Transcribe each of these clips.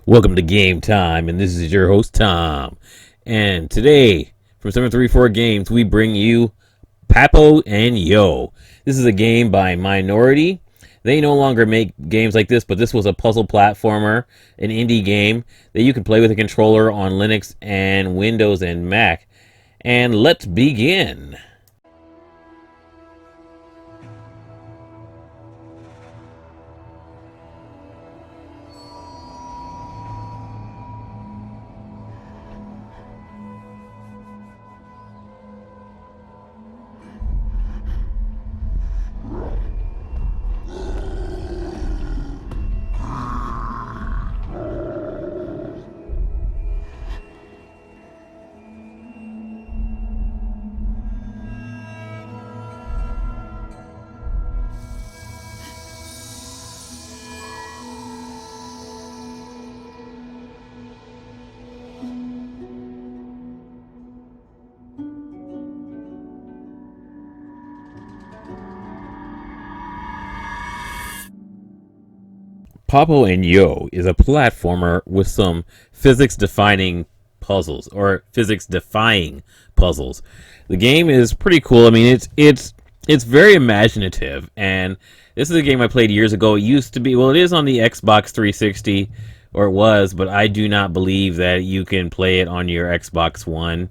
Welcome to Game Time, and this is your host, Tom. And today, from 734 Games, we bring you Papo and Yo. This is a game by Minority. They no longer make games like this, but this was a puzzle platformer, an indie game that you can play with a controller on Linux and Windows and Mac. And let's begin. Papo and Yo is a platformer with some physics-defining puzzles or physics-defying puzzles. The game is pretty cool. I mean, it's very imaginative, and this is a game I played years ago. It used to be, well, it is on the Xbox 360, or it was, but I do not believe that you can play it on your Xbox One.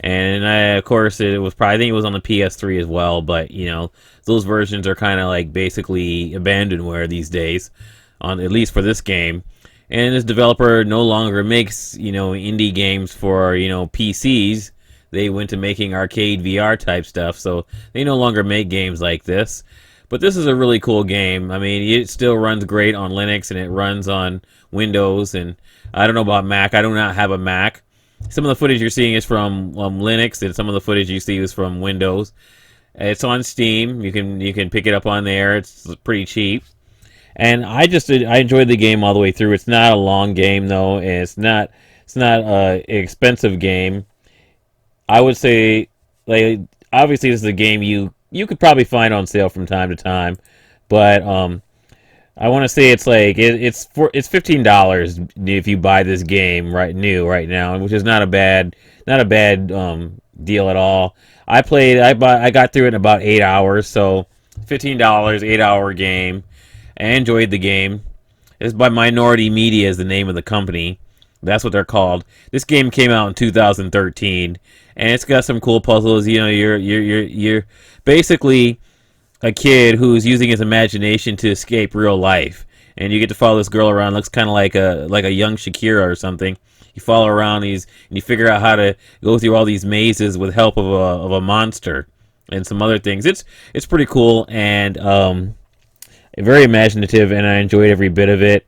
And of course, it was probably, I think it was on the PS3 as well, but you know, those versions are kind of like basically abandonware these days, on at least for this game. And this developer no longer makes, you know, indie games for, you know, PCs. They went to making arcade VR type stuff, so they no longer make games like this. But this is a really cool game. I mean, it still runs great on Linux and it runs on Windows, and I don't know about Mac. I do not have a Mac. Some of the footage you're seeing is from Linux, and some of the footage you see is from Windows. It's on Steam. You can pick it up on there. It's pretty cheap. And I enjoyed the game all the way through. It's not a long game though, and it's not an expensive game. I would say, like, obviously this is a game you could probably find on sale from time to time, but I want to say it's like it's $15 if you buy this game right now, which is not a bad deal at all. I got through it in about 8 hours, so $15, 8-hour game. I enjoyed the game. It's by Minority Media is the name of the company. That's what they're called. This game came out in 2013, and it's got some cool puzzles. You know, you're basically a kid who's using his imagination to escape real life, and you get to follow this girl around. Looks kind of like a young Shakira or something. You follow around these, and you figure out how to go through all these mazes with help of a monster and some other things. It's pretty cool, and very imaginative, and I enjoyed every bit of it,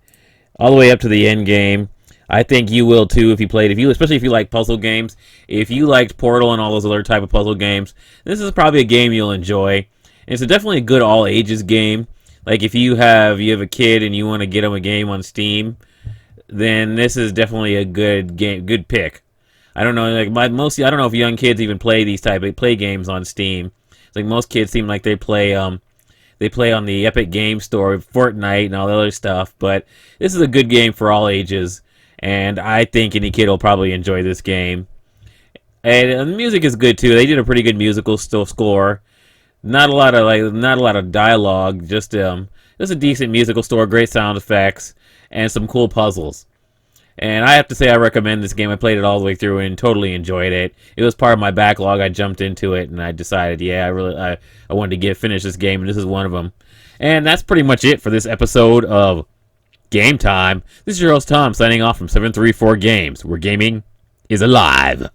all the way up to the end game. I think you will too especially if you like puzzle games. If you liked Portal and all those other type of puzzle games, this is probably a game you'll enjoy. And it's definitely a good all ages game. Like if you have a kid and you want to get them a game on Steam, then this is definitely a good game, good pick. I don't know, like I don't know if young kids even play these type of games on Steam. It's like most kids seem like they play on the Epic Game Store, Fortnite, and all the other stuff. But this is a good game for all ages, and I think any kid will probably enjoy this game. And the music is good too. They did a pretty good musical score. Not a lot of dialogue. Just a decent musical score, great sound effects, and some cool puzzles. And I have to say, I recommend this game. I played it all the way through and totally enjoyed it. It was part of my backlog. I jumped into it and I decided, yeah, I wanted to finish this game, and this is one of them. And that's pretty much it for this episode of Game Time. This is your host Tom signing off from 734 Games, where gaming is alive.